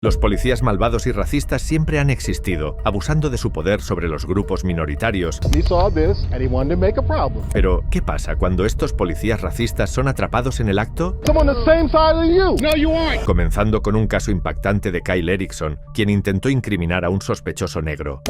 Los policías malvados y racistas siempre han existido, abusando de su poder sobre los grupos minoritarios. Pero, ¿qué pasa cuando estos policías racistas son atrapados en el acto? Comenzando con un caso impactante de Kyle Erickson, quien intentó incriminar a un sospechoso negro.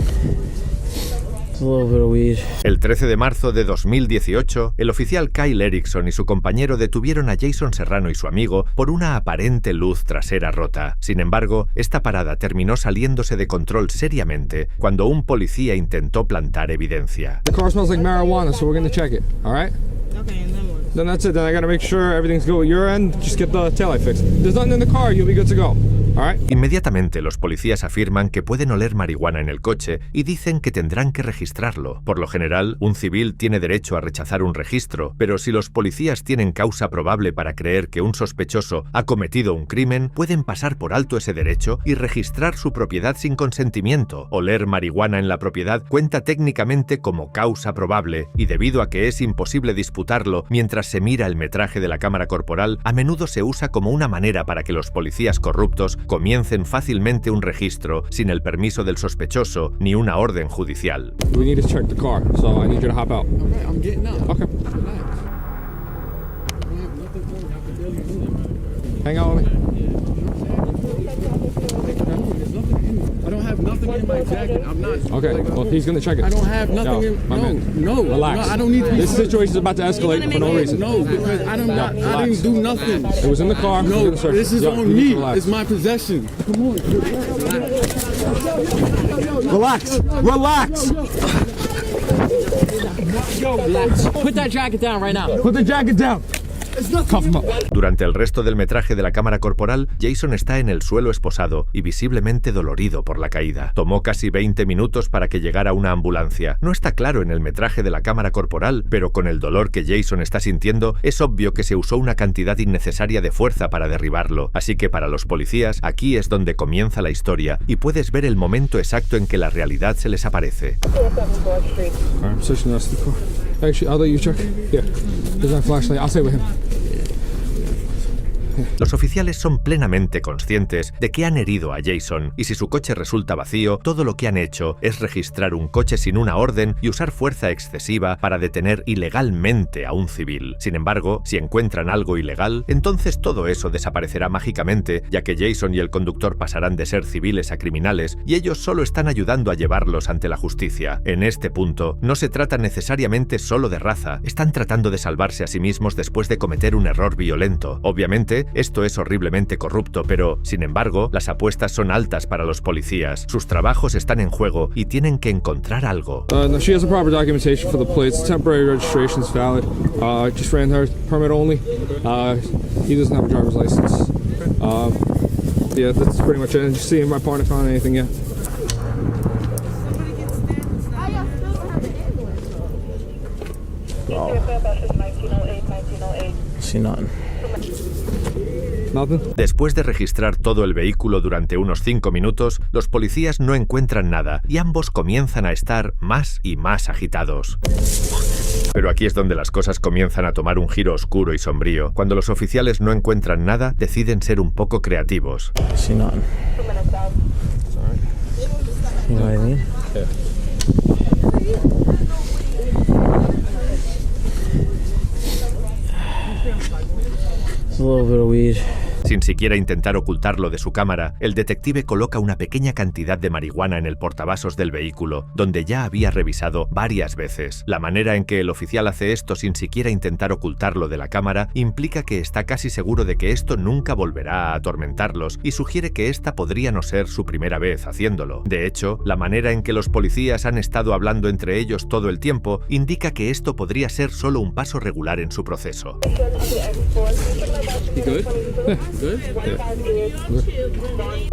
El 13 de marzo de 2018, el oficial Kyle Erickson y su compañero detuvieron a Jason Serrano y su amigo por una aparente luz trasera rota. Sin embargo, esta parada terminó saliéndose de control seriamente cuando un policía intentó plantar evidencia. The car smells like marijuana, so we're going to check it, all right? Okay, and then what? Then that's it. Then I got to make sure everything's good with your end. Just get the taillight fixed. If there's nothing in the car, you'll be good to go. All right? Inmediatamente los policías afirman que pueden oler marihuana en el coche y dicen que tendrán que registrarlo. Por lo general, un civil tiene derecho a rechazar un registro, pero si los policías tienen causa probable para creer que un sospechoso ha cometido un crimen, pueden pasar por alto ese derecho y registrar su propiedad sin consentimiento. Oler marihuana en la propiedad cuenta técnicamente como causa probable, y debido a que es imposible disputarlo mientras se mira el metraje de la cámara corporal, a menudo se usa como una manera para que los policías corruptos comiencen fácilmente un registro sin el permiso del sospechoso ni una orden judicial. We need to check the car, so I need you to hop out. Okay, I'm getting out. Okay. Hang out with me. I don't have nothing in my jacket. I'm not. Okay, well, he's going to check it. I don't have nothing in. my man. No. Relax. No, I don't need to be. This situation is about to escalate for no reason. No, because I didn't do nothing. It was in the car. We're No, gonna search this it. is Yo, on you need me. to relax. It's my possession. Come on. Relax. Relax. Relax. Put that jacket down right now. Put the jacket down. Cuff him up. Durante el resto del metraje de la cámara corporal, Jason está en el suelo esposado y visiblemente dolorido por la caída. Tomó casi 20 minutos para que llegara una ambulancia. No está claro en el metraje de la cámara corporal, pero con el dolor que Jason está sintiendo, es obvio que se usó una cantidad innecesaria de fuerza para derribarlo. Así que para los policías, aquí es donde comienza la historia y puedes ver el momento exacto en que la realidad se les aparece. Alright, position the rest of the car. Actually, I'll let you check. Yeah. There's my flashlight. I'll stay with him. Los oficiales son plenamente conscientes de que han herido a Jason, y si su coche resulta vacío, todo lo que han hecho es registrar un coche sin una orden y usar fuerza excesiva para detener ilegalmente a un civil. Sin embargo, si encuentran algo ilegal, entonces todo eso desaparecerá mágicamente, ya que Jason y el conductor pasarán de ser civiles a criminales, y ellos solo están ayudando a llevarlos ante la justicia. En este punto, no se trata necesariamente solo de raza, están tratando de salvarse a sí mismos después de cometer un error violento. Obviamente, esto es horriblemente corrupto, pero, sin embargo, las apuestas son altas para los policías. Sus trabajos están en juego y tienen que encontrar algo. No, she has the proper documentation for the plates. Temporary registration is valid. Just ran her permit only. He doesn't have a driver's license. Yeah, that's pretty much it. And just see if my partner found anything yet. See nothing. Nothing? Después de registrar todo el vehículo durante unos 5 minutos, los policías no encuentran nada y ambos comienzan a estar más y más agitados. Pero aquí es donde las cosas comienzan a tomar un giro oscuro y sombrío. Cuando los oficiales no encuentran nada, deciden ser un poco creativos. See nothing. You know what I mean? Yeah. It's a little bit of weed. Sin siquiera intentar ocultarlo de su cámara, el detective coloca una pequeña cantidad de marihuana en el portavasos del vehículo, donde ya había revisado varias veces. La manera en que el oficial hace esto sin siquiera intentar ocultarlo de la cámara implica que está casi seguro de que esto nunca volverá a atormentarlos y sugiere que esta podría no ser su primera vez haciéndolo. De hecho, la manera en que los policías han estado hablando entre ellos todo el tiempo indica que esto podría ser solo un paso regular en su proceso. You good? Good?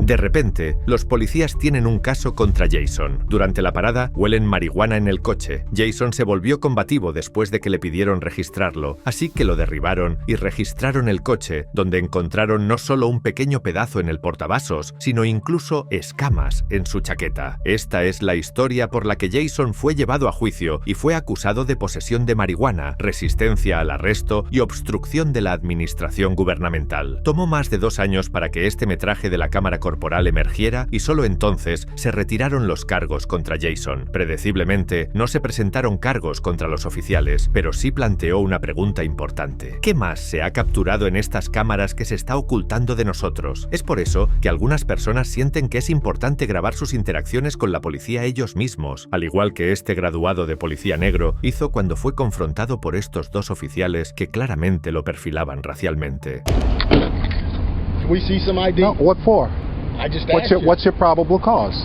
De repente, los policías tienen un caso contra Jason. Durante la parada, huelen marihuana en el coche. Jason se volvió combativo después de que le pidieron registrarlo, así que lo derribaron y registraron el coche, donde encontraron no solo un pequeño pedazo en el portavasos, sino incluso escamas en su chaqueta. Esta es la historia por la que Jason fue llevado a juicio y fue acusado de posesión de marihuana, resistencia al arresto y obstrucción de la administración gubernamental. Tomó más de 2 años para que este metraje de la cámara corporal emergiera y solo entonces se retiraron los cargos contra Jason. Predeciblemente, no se presentaron cargos contra los oficiales, pero sí planteó una pregunta importante. ¿Qué más se ha capturado en estas cámaras que se está ocultando de nosotros? Es por eso que algunas personas sienten que es importante grabar sus interacciones con la policía ellos mismos, al igual que este graduado de policía negro hizo cuando fue confrontado por estos 2 oficiales que claramente lo perfilaban racialmente. Can we see some ID? No, what for? I just asked you. What's your probable cause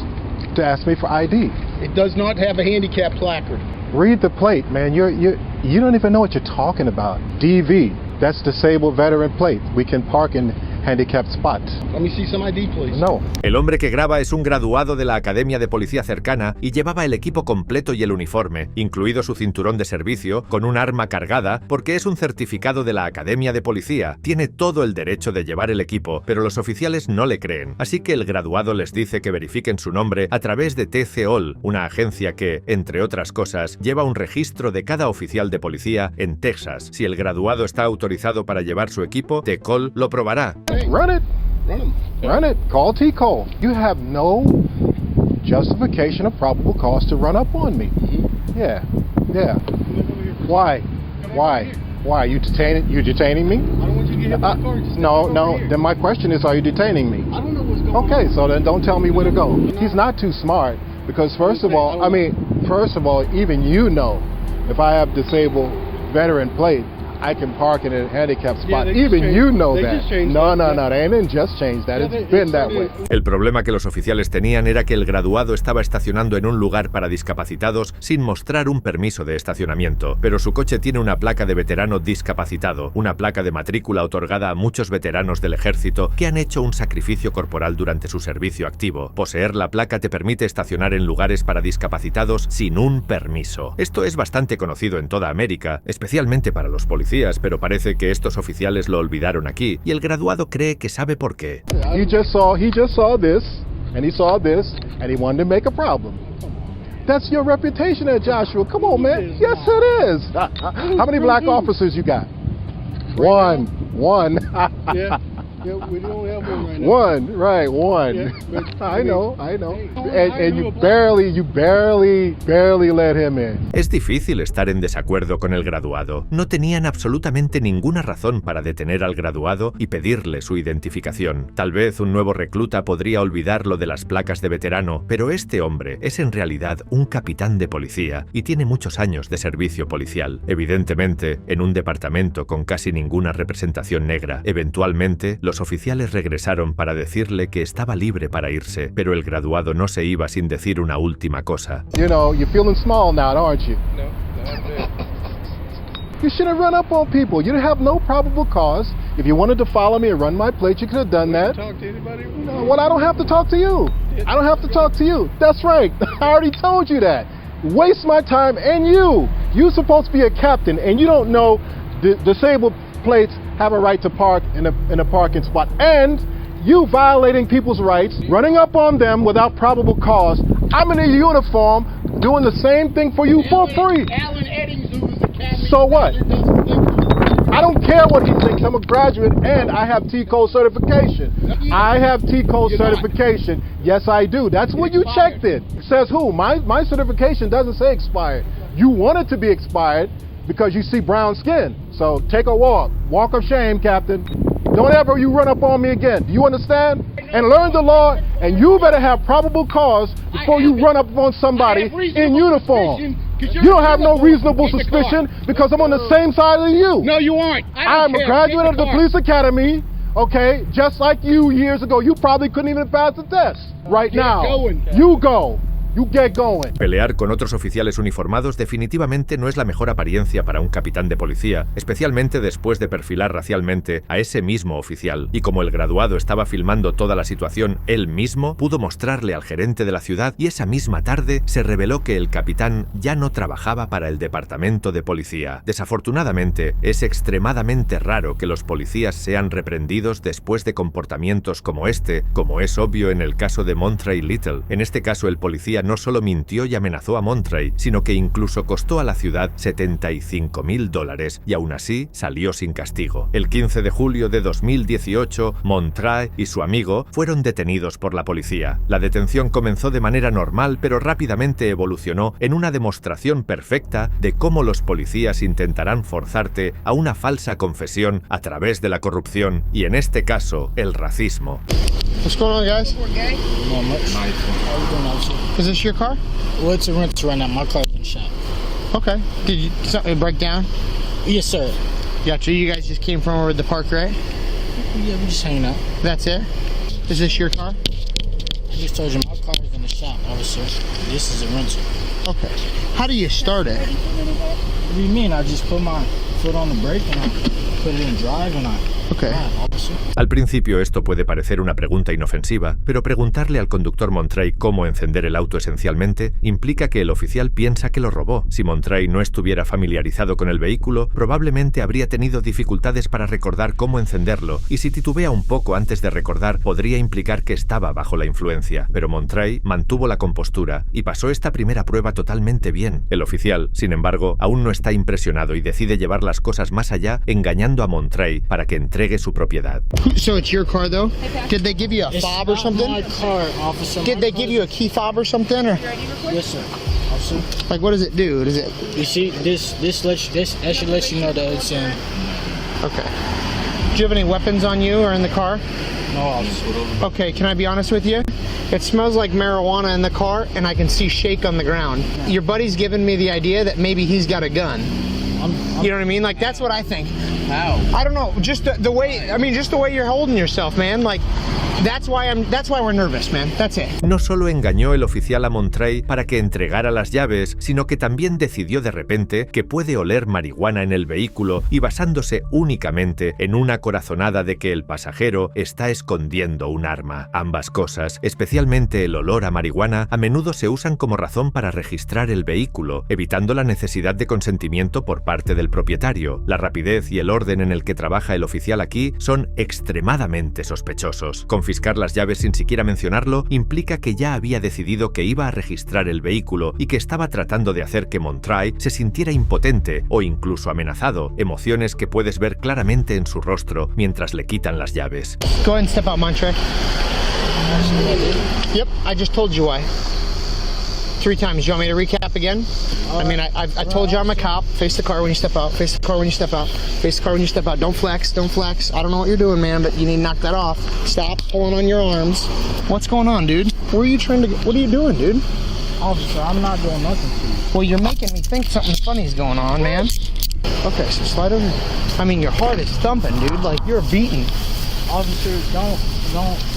to ask me for ID? It does not have a handicap placard. Read the plate, man. You don't even know what you're talking about. DV, that's disabled veteran plate. We can park in handicapped spots. Let me see some ID, please. No. El hombre que graba es un graduado de la Academia de Policía cercana y llevaba el equipo completo y el uniforme, incluido su cinturón de servicio, con un arma cargada, porque es un certificado de la Academia de Policía. Tiene todo el derecho de llevar el equipo, pero los oficiales no le creen. Así que el graduado les dice que verifiquen su nombre a través de TCOL, una agencia que, entre otras cosas, lleva un registro de cada oficial de policía en Texas. Si el graduado está autorizado para llevar su equipo, TCOL lo probará. Run it. Run them. Run it. Call T-Cole. You have no justification or probable cause to run up on me. Yeah. Why? You detaining me? I don't want you to get hit by the car. Just No. step over here. Then my question is, are you detaining me? I don't know what's going on. Okay, so then don't tell me where to go. He's not too smart because first of all, even you know, if I have disabled veteran plate, I can park in a handicapped spot. they just Even changed- you know they that. just changed No, that. they didn't just change that. Yeah, It's they- been that it way. is. El problema que los oficiales tenían era que el graduado estaba estacionando en un lugar para discapacitados sin mostrar un permiso de estacionamiento, pero su coche tiene una placa de veterano discapacitado, una placa de matrícula otorgada a muchos veteranos del ejército que han hecho un sacrificio corporal durante su servicio activo. Poseer la placa te permite estacionar en lugares para discapacitados sin un permiso. Esto es bastante conocido en toda América, especialmente para los policías, pero parece que estos oficiales lo olvidaron aquí, y el graduado cree que sabe por qué. He just saw this, and he saw this, and he wanted to make a problem. That's your reputation there, Joshua. Come on, man. Yes, it is. How many black officers you got? One. Yeah, we don't have one right now. One. Yeah, but, I know. Hey, And you you a barely let him in. Es difícil estar en desacuerdo con el graduado. No tenían absolutamente ninguna razón para detener al graduado y pedirle su identificación. Tal vez un nuevo recluta podría olvidar lo de las placas de veterano, pero este hombre es en realidad un capitán de policía y tiene muchos años de servicio policial. Evidentemente, en un departamento con casi ninguna representación negra. Eventualmente, los oficiales regresaron para decirle que estaba libre para irse, pero el graduado no se iba sin decir una última cosa. You know, you're feeling small now, aren't you? No, not bad. You shouldn't run up on people. You have no probable cause. If you wanted to follow me and run my plate, you could have done that. Talk to anybody? Well, I don't have to talk to you. I don't have to talk to you. That's right. I already told you that. Waste my time and you. You're supposed to be a captain, and you don't know the disabled plates have a right to park in a parking spot. And you violating people's rights, running up on them without probable cause. I'm in a uniform doing the same thing for you for free. Alan Eddings, who was the captain. So what? I don't care what he thinks. I'm a graduate and I have T-Code certification. I have T-Code certification. Yes, I do. That's what you checked it. Says who? My certification doesn't say expired. You want it to be expired because you see brown skin. So take a walk. Walk of shame, Captain. Don't ever you run up on me again. Do you understand? And learn the law, and you better have probable cause before you run up on somebody in uniform. You don't have no reasonable suspicion because I'm on the same side as you. No, you aren't. I'm a graduate of the police academy, okay? Just like you years ago. You probably couldn't even pass the test. Right now, you go. You get going. Pelear con otros oficiales uniformados definitivamente no es la mejor apariencia para un capitán de policía, especialmente después de perfilar racialmente a ese mismo oficial. Y como el graduado estaba filmando toda la situación él mismo, pudo mostrarle al gerente de la ciudad y esa misma tarde se reveló que el capitán ya no trabajaba para el departamento de policía. Desafortunadamente, es extremadamente raro que los policías sean reprendidos después de comportamientos como este, como es obvio en el caso de Montre Little. En este caso, el policía policía no solo mintió y amenazó a Montrey, sino que incluso costó a la ciudad $75.000 y aún así salió sin castigo. El 15 de julio de 2018, Montrey y su amigo fueron detenidos por la policía. La detención comenzó de manera normal, pero rápidamente evolucionó en una demostración perfecta de cómo los policías intentarán forzarte a una falsa confesión a través de la corrupción y, en este caso, el racismo. What's going on, guys? Not much. How you doing, officer? Is this your car? Well, it's a rental right now. My car's been shot. Okay. Did you something break down? Yes, sir. Gotcha. You guys just came from over at the park, right? Yeah, we just hanging out. That's it? Is this your car? I just told you my car's in the shop, officer. This is a rental. Okay. How do you start it? What do you mean? I just put my foot on the brake and I put it in drive and I Okay. drive, officer. Al principio esto puede parecer una pregunta inofensiva, pero preguntarle al conductor Montrey cómo encender el auto esencialmente implica que el oficial piensa que lo robó. Si Montrey no estuviera familiarizado con el vehículo, probablemente habría tenido dificultades para recordar cómo encenderlo, y si titubea un poco antes de recordar, podría implicar que estaba bajo la influencia. Pero Montrey mantuvo la compostura y pasó esta primera prueba totalmente bien. El oficial, sin embargo, aún no está impresionado y decide llevar las cosas más allá, engañando a Montrey para que entregue su propiedad. So it's your car, though? Did they give you a It's fob or not something? my car, officer. Did My they car give you a key fob or something? Or Yes, sir. Officer. like, what does it do? Does it? You see, this that should let you know that it's in. Okay. Do you have any weapons on you or in the car? No, officer. Okay, can I be honest with you? It smells like marijuana in the car, and I can see shake on the ground. Your buddy's giving me the idea that maybe he's got a gun. You know what I mean? Like, that's what I think. How? I don't know, just the way, I mean, just the way you're holding yourself, man. Like, that's why we're nervous, man. That's it. No solo engañó el oficial a Montrey para que entregara las llaves, sino que también decidió de repente que puede oler marihuana en el vehículo y basándose únicamente en una corazonada de que el pasajero está escondiendo un arma. Ambas cosas, especialmente el olor a marihuana, a menudo se usan como razón para registrar el vehículo, evitando la necesidad de consentimiento por parte del propietario. La rapidez y el orden en el que trabaja el oficial aquí son extremadamente sospechosos. Confiscar las llaves sin siquiera mencionarlo implica que ya había decidido que iba a registrar el vehículo y que estaba tratando de hacer que Montrey se sintiera impotente o incluso amenazado, emociones que puedes ver claramente en su rostro mientras le quitan las llaves. Go ahead and step out, Montre. Yep, I just told you why. 3 times. You want me to recap again? I mean, I told you I'm a cop. Face the car when you step out. Face the car when you step out. Face the car when you step out. Don't flex. Don't flex. I don't know what you're doing, man, but you need to knock that off. Stop pulling on your arms. What's going on, dude? Where are you trying to get? What are you doing, dude? Officer, I'm not doing nothing to you. Well, you're making me think something funny's going on, man. Okay, so slide over. I mean, your heart is thumping, dude. Like, you're beating. Officer, don't,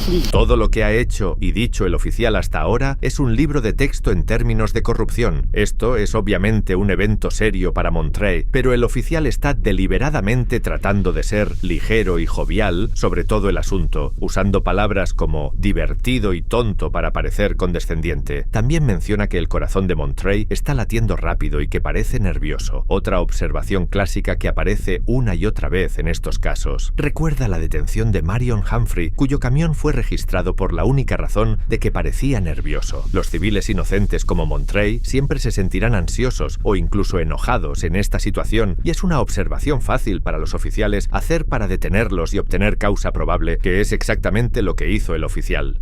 please. Todo lo que ha hecho y dicho el oficial hasta ahora es un libro de texto en términos de corrupción. Esto es obviamente un evento serio para Montrey, pero el oficial está deliberadamente tratando de ser ligero y jovial sobre todo el asunto, usando palabras como divertido y tonto para parecer condescendiente. También menciona que el corazón de Montrey está latiendo rápido y que parece nervioso. Otra observación clásica que aparece una y otra vez en estos casos. Recuerda la detención de Marion Humphrey, cuyo camión fue registrado por la única razón de que parecía nervioso. Los civiles inocentes como Montrey siempre se sentirán ansiosos o incluso enojados en esta situación, y es una observación fácil para los oficiales hacer para detenerlos y obtener causa probable, que es exactamente lo que hizo el oficial.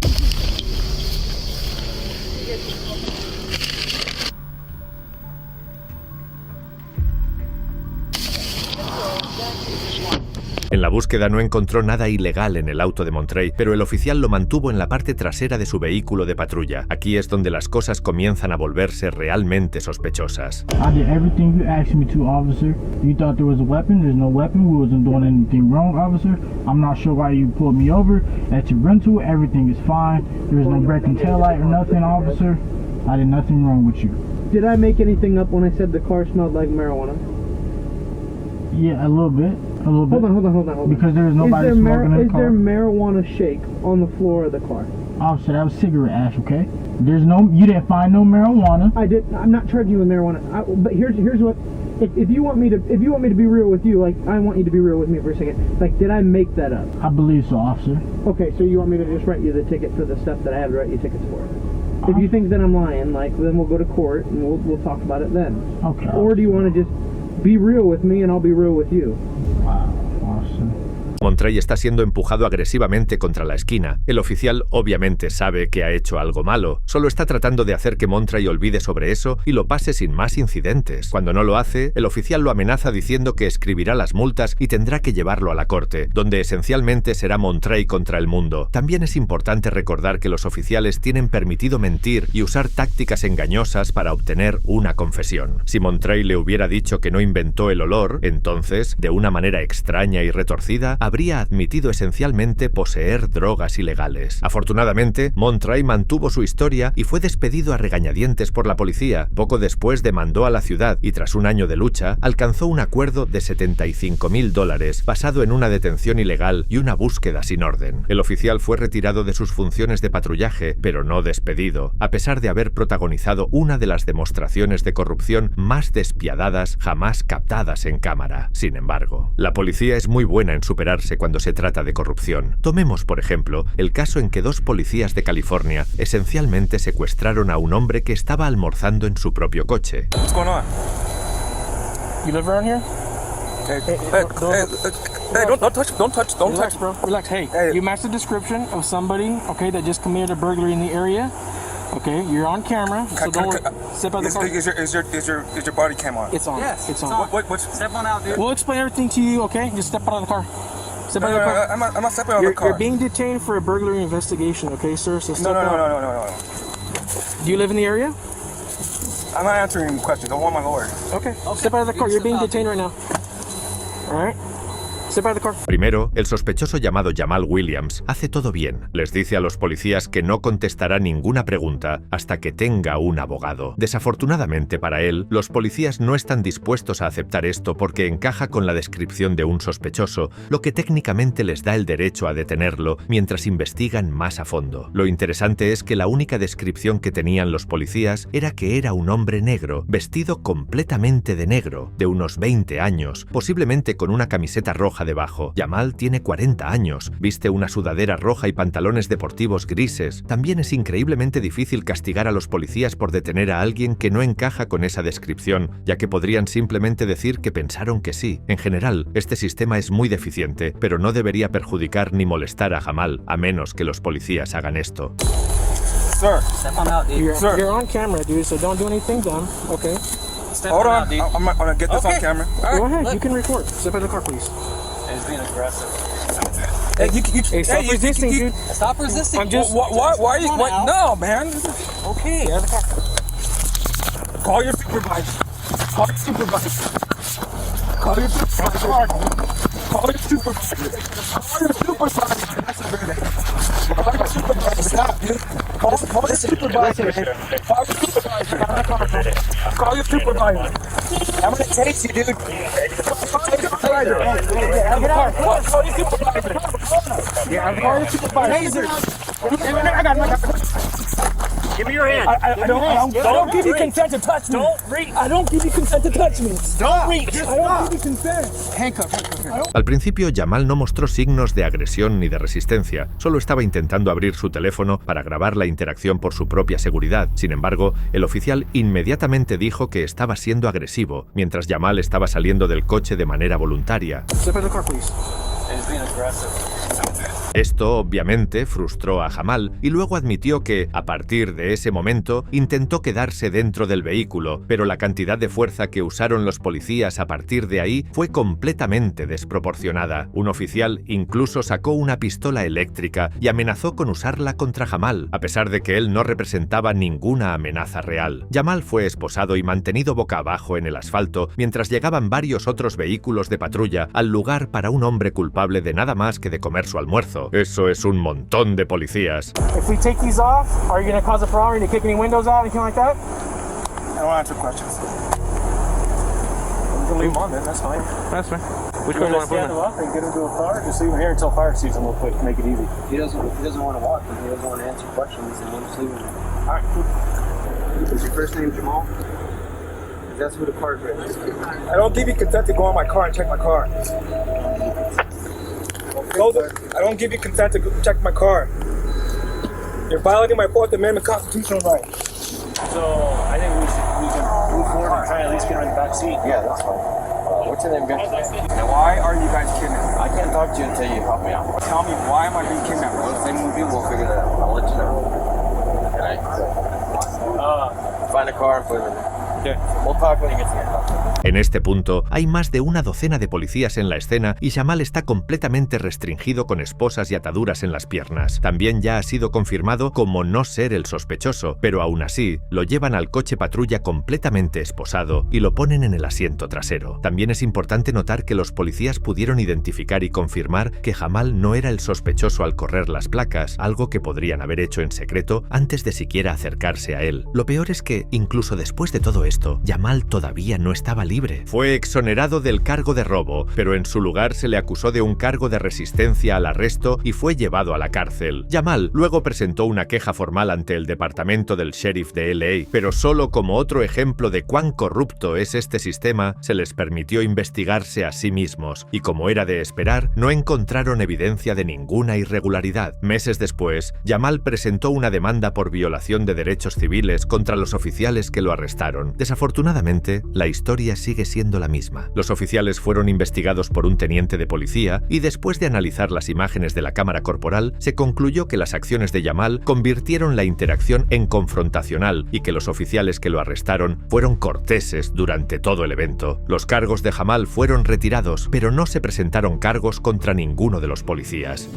En la búsqueda no encontró nada ilegal en el auto de Montrey, pero el oficial lo mantuvo en la parte trasera de su vehículo de patrulla. Aquí es donde las cosas comienzan a volverse realmente sospechosas. I did everything you asked me to, officer. You thought there was a weapon. There's no weapon. We wasn't doing anything wrong, officer. I'm not sure why you pulled me over. At your rental, everything is fine. There's no breaking taillight or nothing, officer. I did nothing wrong with you. Did I make anything up when I said the car smelled like marijuana? Yeah, a little bit. A little bit. Hold on. Because there was nobody smoking in the Is car. there marijuana shake on the floor of the car? Officer, that was cigarette ash, okay? You didn't find no marijuana. I did. I'm not charging you with marijuana. But here's what. If you want me to be real with you, like I want you to be real with me for a second. Like, did I make that up? I believe so, officer. Okay, so you want me to just write you the ticket for the stuff that I have to write you tickets for? If you think that I'm lying, like, then we'll go to court and we'll talk about it then. Okay. Or do you want to just be real with me and I'll be real with you? Wow, awesome. Montrey está siendo empujado agresivamente contra la esquina. El oficial obviamente sabe que ha hecho algo malo. Solo está tratando de hacer que Montrey olvide sobre eso y lo pase sin más incidentes. Cuando no lo hace, el oficial lo amenaza diciendo que escribirá las multas y tendrá que llevarlo a la corte, donde esencialmente será Montrey contra el mundo. También es importante recordar que los oficiales tienen permitido mentir y usar tácticas engañosas para obtener una confesión. Si Montrey le hubiera dicho que no inventó el olor, entonces, de una manera extraña y retorcida, habría admitido esencialmente poseer drogas ilegales. Afortunadamente, Montrey mantuvo su historia y fue despedido a regañadientes por la policía. Poco después demandó a la ciudad y tras un año de lucha, alcanzó un acuerdo de $75,000 basado en una detención ilegal y una búsqueda sin orden. El oficial fue retirado de sus funciones de patrullaje, pero no despedido, a pesar de haber protagonizado una de las demostraciones de corrupción más despiadadas jamás captadas en cámara. Sin embargo, la policía es muy buena en superar cuando se trata de corrupción. Tomemos, por ejemplo, el caso en que dos policías de California esencialmente secuestraron a un hombre que estaba almorzando en su propio coche. What's going on? You live around here? Hey, don't touch, Relax, bro. Relax. Hey, you match the description of somebody, okay, that just committed a burglary in the area. Okay, you're on camera, so don't worry. Step out of the car. Is your body cam on? It's on. Yes, it's on. Step on out, dude. We'll explain everything to you, okay? Just step out of the car. Step out of the car. I'm not stepping out of the car. You're being detained for a burglary investigation, okay, sir? So step out. No. Do you live in the area? I'm not answering questions. I want my lawyer. Okay. Step out of the car. You're being detained right now. All right? Primero, el sospechoso llamado Jamal Williams hace todo bien. Les dice a los policías que no contestará ninguna pregunta hasta que tenga un abogado. Desafortunadamente para él, los policías no están dispuestos a aceptar esto porque encaja con la descripción de un sospechoso, lo que técnicamente les da el derecho a detenerlo mientras investigan más a fondo. Lo interesante es que la única descripción que tenían los policías era que era un hombre negro, vestido completamente de negro, de unos 20 años, posiblemente con una camiseta roja debajo. Jamal tiene 40 años, viste una sudadera roja y pantalones deportivos grises. También es increíblemente difícil castigar a los policías por detener a alguien que no encaja con esa descripción, ya que podrían simplemente decir que pensaron que sí. En general, este sistema es muy deficiente, pero no debería perjudicar ni molestar a Jamal, a menos que los policías hagan esto. Sir, step on out, dude. You're on camera, dude, so don't do anything dumb, okay? Hold on, I'm gonna get this on camera. Go ahead, you can record. Step out of the car, please. He's being aggressive. Hey, stop resisting, dude. Stop resisting. I'm just. Why are you? No, man. Okay. Call your supervisor. Call your supervisor. Call your supervisor. Call your supervisor. Call your supervisor. Call your supervisor. Stop, dude. Call your supervisor. Call your supervisor. Call your supervisor. I'm gonna chase you, dude. Call your supervisor. Call your supervisor. Yeah, call your supervisor. I got Give me your hand. I don't give you consent to touch me. Don't reach. I don't give you consent to touch me. Don't reach. I don't give you consent. Handcuff. Al principio, Jamal no mostró signos de agresión ni de resistencia. Solo estaba intentando abrir su teléfono para grabar la interacción por su propia seguridad. Sin embargo, el oficial inmediatamente dijo que estaba siendo agresivo, mientras Jamal estaba saliendo del coche de manera voluntaria. Esto, obviamente, frustró a Jamal y luego admitió que, a partir de ese momento, intentó quedarse dentro del vehículo, pero la cantidad de fuerza que usaron los policías a partir de ahí fue completamente desproporcionada. Un oficial incluso sacó una pistola eléctrica y amenazó con usarla contra Jamal, a pesar de que él no representaba ninguna amenaza real. Jamal fue esposado y mantenido boca abajo en el asfalto mientras llegaban varios otros vehículos de patrulla al lugar para un hombre culpable de nada más que de comer su almuerzo. Eso es un montón de policías. If we take these off, are you going to cause a problem? Are you going to kick any windows out, anything like that? I don't answer questions. You can leave them on then, that's fine. That's fine. Which one do you want to stand them up and get them to a car? Just leave them here until fire season. We'll make it easy. He doesn't want to walk, and he doesn't want to answer questions, and we'll just leave him. All right. Is your first name Jamal? That's who the car is. I don't give you consent to go in my car and check my car. I don't give you consent to check my car. You're violating my Fourth Amendment constitutional right. So I think we can move forward and try and at least get her in the back seat. Yeah, that's fine. What's your name, guys? Now, why are you guys kidnapped? I can't talk to you until you help me out. Tell me, why am I being kidnapped? Once they move you, we'll figure that out. I'll let you know. Can I? Find a car and put it in there. We'll talk when you get to your house. En este punto, hay más de una docena de policías en la escena y Jamal está completamente restringido con esposas y ataduras en las piernas. También ya ha sido confirmado como no ser el sospechoso, pero aún así, lo llevan al coche patrulla completamente esposado y lo ponen en el asiento trasero. También es importante notar que los policías pudieron identificar y confirmar que Jamal no era el sospechoso al correr las placas, algo que podrían haber hecho en secreto antes de siquiera acercarse a él. Lo peor es que, incluso después de todo esto, Jamal todavía no estaba libre. Fue exonerado del cargo de robo, pero en su lugar se le acusó de un cargo de resistencia al arresto y fue llevado a la cárcel. Jamal luego presentó una queja formal ante el departamento del sheriff de LA, pero solo como otro ejemplo de cuán corrupto es este sistema, se les permitió investigarse a sí mismos, y como era de esperar, no encontraron evidencia de ninguna irregularidad. Meses después, Jamal presentó una demanda por violación de derechos civiles contra los oficiales que lo arrestaron. Desafortunadamente, la historia sigue siendo la misma. Los oficiales fueron investigados por un teniente de policía y después de analizar las imágenes de la cámara corporal, se concluyó que las acciones de Jamal convirtieron la interacción en confrontacional y que los oficiales que lo arrestaron fueron corteses durante todo el evento. Los cargos de Jamal fueron retirados, pero no se presentaron cargos contra ninguno de los policías.